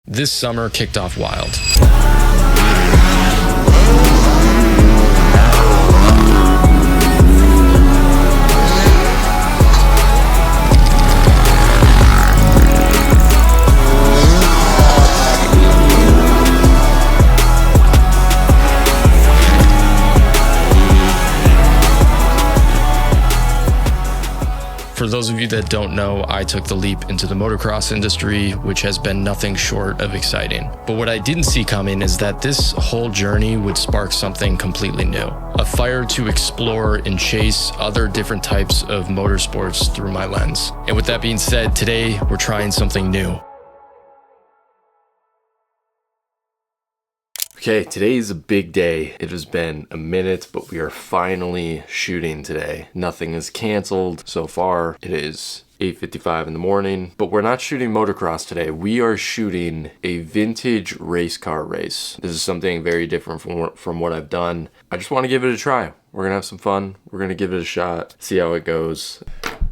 This summer kicked off wild. For those of you that don't know, I took the leap into the motocross industry, which has been nothing short of exciting. But what I didn't see coming is that this whole journey would spark something completely new. A fire to explore and chase other different types of motorsports through my lens. And with that being said, today we're trying something new. Okay, today is a big day. It has been a minute, but we are finally shooting today. Nothing is canceled so far. It is 8:55 in the morning, but we're not shooting motocross today. We are shooting a vintage race car race. This is something very different from what I've done. I just want to give it a try. We're gonna have some fun. We're gonna give it a shot, see how it goes.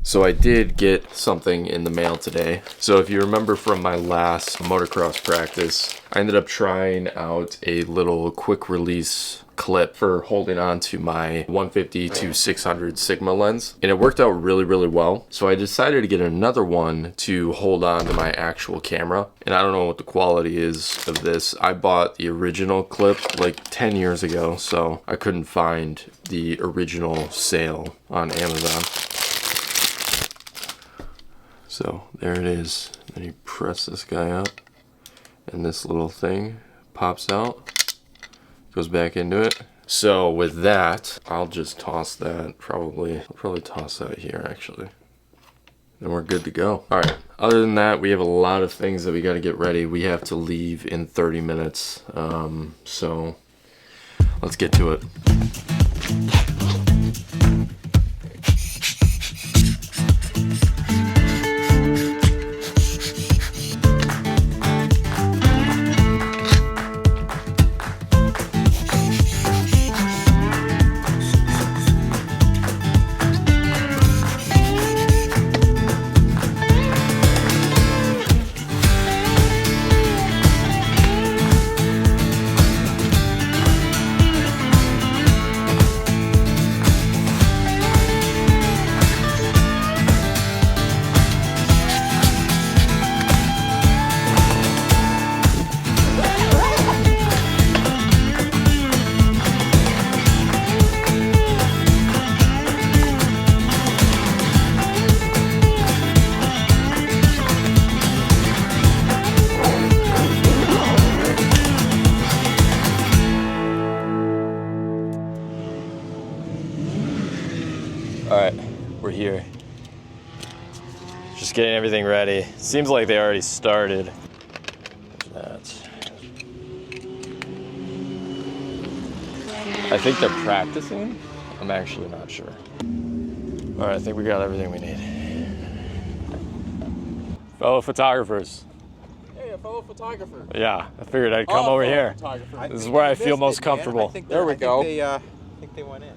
So I did get something in the mail today. So if you remember from my last motocross practice, I ended up trying out a little quick release clip for holding on to my 150 to 600 Sigma lens, and it worked out really well. So I decided to get another one to hold on to my actual camera, and I don't know what the quality is of this. I bought the original clip like 10 years ago, so I couldn't find the original sale on Amazon. So there it is. Then you press this guy up and this little thing pops out, goes back into it. So with that, I'll just toss that, I'll probably toss that here actually. Then we're good to go. All right, other than that, we have a lot of things that we got to get ready. We have to leave in 30 minutes. So let's get to it. All right, we're here. Just getting everything ready. Seems like they already started. There's that. I think they're practicing. I'm actually not sure. All right, I think we got everything we need. Fellow photographers. Hey, a fellow photographer. Yeah, I figured I'd come over here. This is where I feel most comfortable. There we go. I think they went in.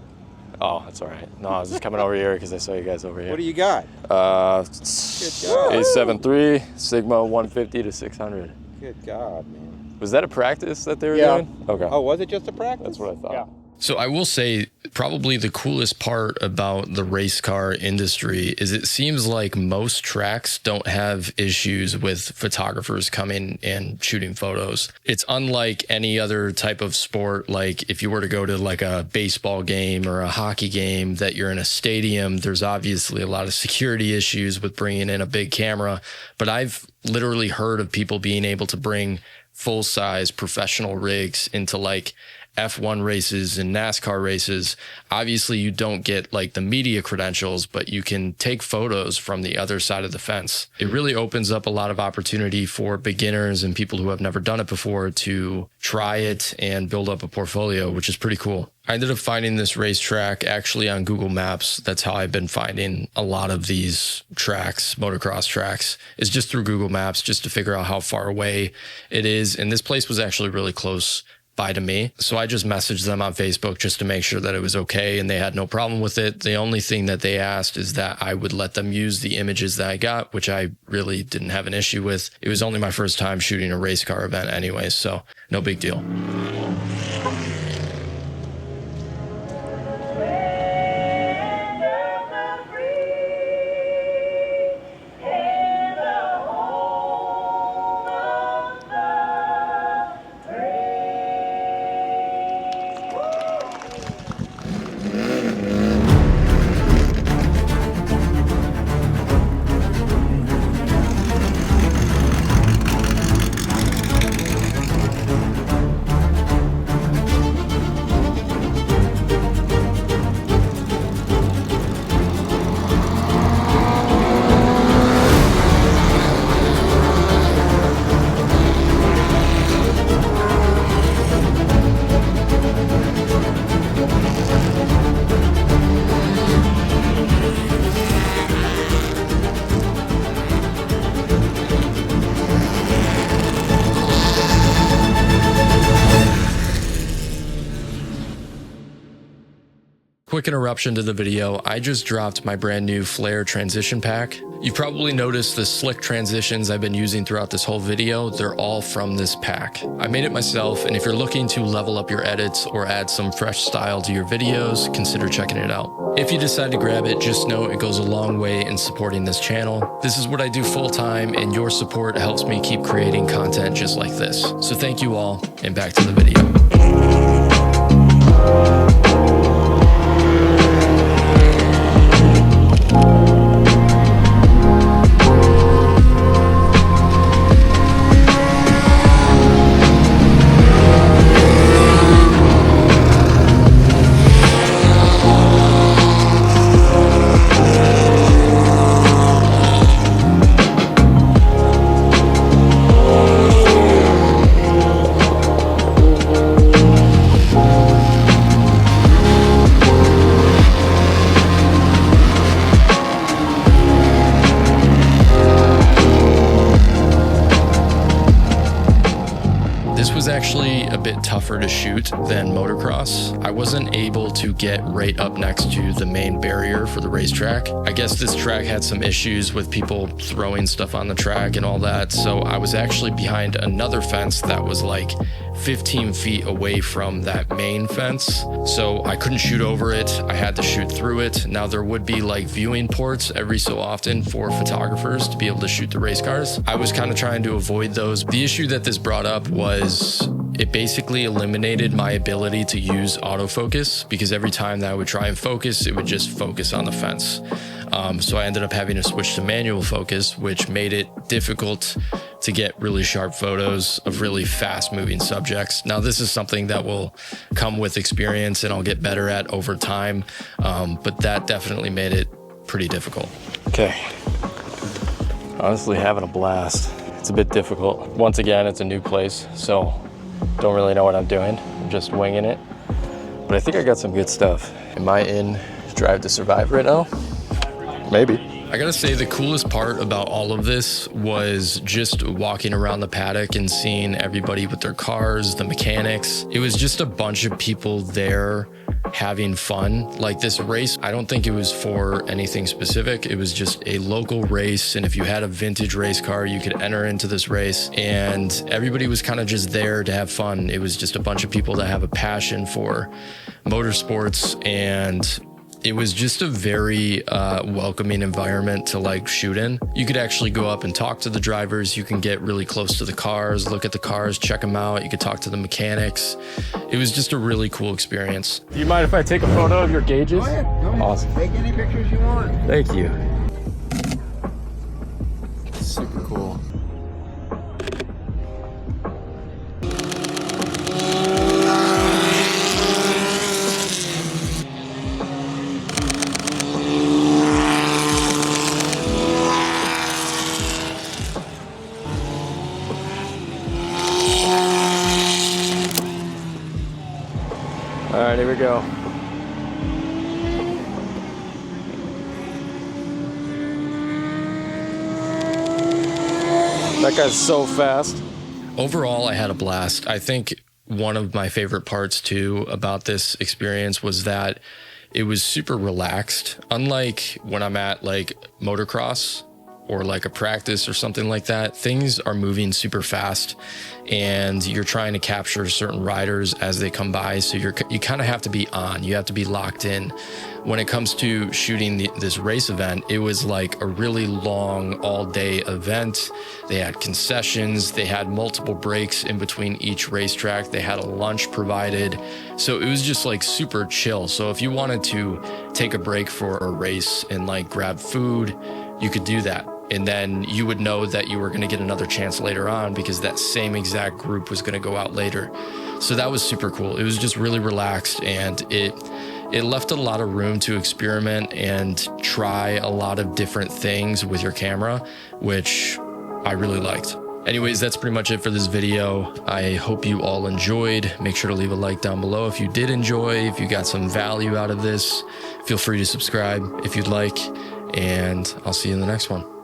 Oh, that's all right. No, I was just coming over here because I saw you guys over here. What do you got? A7 III, Sigma 150 to 600. Good God, man. Was that a practice that they were doing? Okay. Oh, was it just a practice? That's what I thought. Yeah. So I will say probably the coolest part about the race car industry is it seems like most tracks don't have issues with photographers coming and shooting photos. It's unlike any other type of sport. Like if you were to go to like a baseball game or a hockey game that you're in a stadium, there's obviously a lot of security issues with bringing in a big camera. But I've literally heard of people being able to bring full-size professional rigs into like F1 races and NASCAR races. Obviously you don't get like the media credentials, but you can take photos from the other side of the fence. It really opens up a lot of opportunity for beginners and people who have never done it before to try it and build up a portfolio, which is pretty cool. I ended up finding this racetrack actually on Google Maps. That's how I've been finding a lot of these tracks, motocross tracks, is just through Google Maps, just to figure out how far away it is. And this place was actually really close by to me. So I just messaged them on Facebook just to make sure that it was okay, and they had no problem with it. The only thing that they asked is that I would let them use the images that I got, which I really didn't have an issue with. It was only my first time shooting a race car event anyway, so no big deal. Quick interruption to the video. I just dropped my brand new flare transition pack. You've probably noticed the slick transitions I've been using throughout this whole video. They're all from this pack. I made it myself, and if you're looking to level up your edits or add some fresh style to your videos, consider checking it out. If you decide to grab it, just know it goes a long way in supporting this channel. This is what I do full time, and your support helps me keep creating content just like this. So thank you all, and back to the video. Actually a bit tougher to shoot than motocross. I wasn't able to get right up next to the main barrier for the racetrack. I guess this track had some issues with people throwing stuff on the track and all that, so I was actually behind another fence that was like 15 feet away from that main fence, so I couldn't shoot over it. I had to shoot through it. Now there would be like viewing ports every so often for photographers to be able to shoot the race cars. I was kind of trying to avoid those. The issue that this brought up was it basically eliminated my ability to use autofocus, because every time that I would try and focus, it would just focus on the fence. So I ended up having to switch to manual focus, which made it difficult to get really sharp photos of really fast moving subjects. Now, this is something that will come with experience and I'll get better at over time, but that definitely made it pretty difficult. Okay, honestly having a blast. It's a bit difficult. Once again, it's a new place, so don't really know what I'm doing. I'm just winging it, but I think I got some good stuff. Am I in Drive to Survive right now? Maybe. I gotta say, the coolest part about all of this was just walking around the paddock and seeing everybody with their cars, the mechanics. It was just a bunch of people there having fun. Like, this race, I don't think it was for anything specific. It was just a local race, and if you had a vintage race car, you could enter into this race, and everybody was kind of just there to have fun. It was just a bunch of people that have a passion for motorsports, and it was just a very welcoming environment to like shoot in. You could actually go up and talk to the drivers. You can get really close to the cars, look at the cars, check them out. You could talk to the mechanics. It was just a really cool experience. Do you mind if I take a photo of your gauges? Go ahead. Go ahead. Awesome. Take any pictures you want. Thank you. Super cool. All right, here we go. That guy's so fast. Overall, I had a blast. I think one of my favorite parts too about this experience was that it was super relaxed. Unlike when I'm at like motocross or like a practice or something like that, things are moving super fast and you're trying to capture certain riders as they come by. So you kind of have to be on, you have to be locked in. When it comes to shooting this race event, it was like a really long all day event. They had concessions, they had multiple breaks in between each racetrack. They had a lunch provided. So it was just like super chill. So if you wanted to take a break for a race and like grab food, you could do that. And then you would know that you were going to get another chance later on because that same exact group was going to go out later. So that was super cool. It was just really relaxed, and it left a lot of room to experiment and try a lot of different things with your camera, which I really liked. Anyways, that's pretty much it for this video. I hope you all enjoyed. Make sure to leave a like down below if you did enjoy. If you got some value out of this, feel free to subscribe if you'd like, and I'll see you in the next one.